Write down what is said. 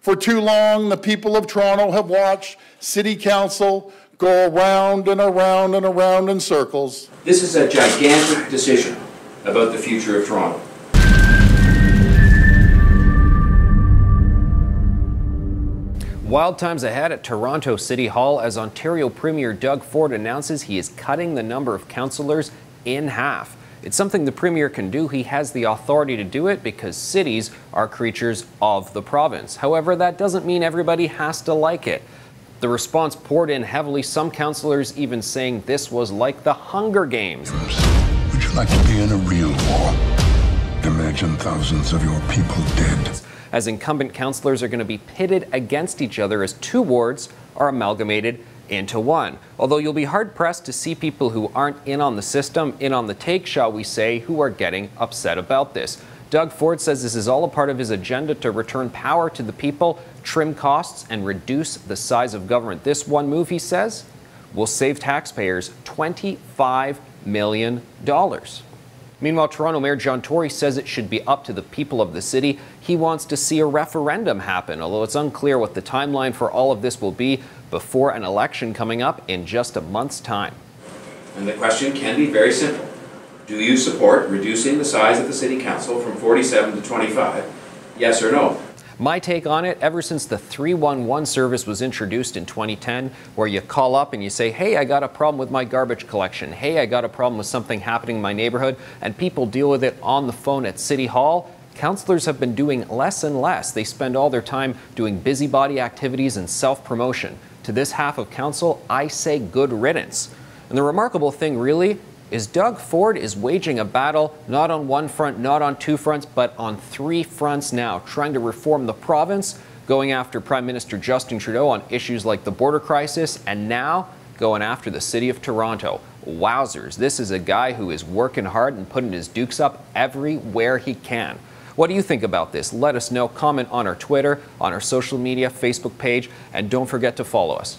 For too long, the people of Toronto have watched City Council go around and around and around in circles. This is a gigantic decision about the future of Toronto. Wild times ahead at Toronto City Hall as Ontario Premier Doug Ford announces he is cutting the number of councillors in half. It's something the Premier can do. He has the authority to do it because cities are creatures of the province. However, that doesn't mean everybody has to like it. The response poured in heavily, some councillors even saying this was like the Hunger Games. Would you like to be in a real war? Imagine thousands of your people dead. As incumbent councillors are going to be pitted against each other as two wards are amalgamated into one. Although you'll be hard-pressed to see people who aren't in on the system, in on the take, shall we say, who are getting upset about this. Doug Ford says this is all a part of his agenda to return power to the people, trim costs, and reduce the size of government. This one move, he says, will save taxpayers $25 million. Meanwhile, Toronto Mayor John Tory says it should be up to the people of the city. He wants to see a referendum happen, although it's unclear what the timeline for all of this will be before an election coming up in just a month's time. And the question can be very simple. Do you support reducing the size of the City Council from 47 to 25? Yes or no? My take on it, ever since the 311 service was introduced in 2010, where you call up and you say, hey, I got a problem with my garbage collection. Hey, I got a problem with something happening in my neighborhood, and people deal with it on the phone at City Hall, councillors have been doing less and less. They spend all their time doing busybody activities and self-promotion. To this half of council, I say good riddance. And the remarkable thing, really, is Doug Ford is waging a battle not on one front, not on two fronts, but on three fronts now, trying to reform the province, going after Prime Minister Justin Trudeau on issues like the border crisis, and now going after the City of Toronto. Wowzers, this is a guy who is working hard and putting his dukes up everywhere he can. What do you think about this? Let us know. Comment on our Twitter, on our social media, Facebook page, and don't forget to follow us.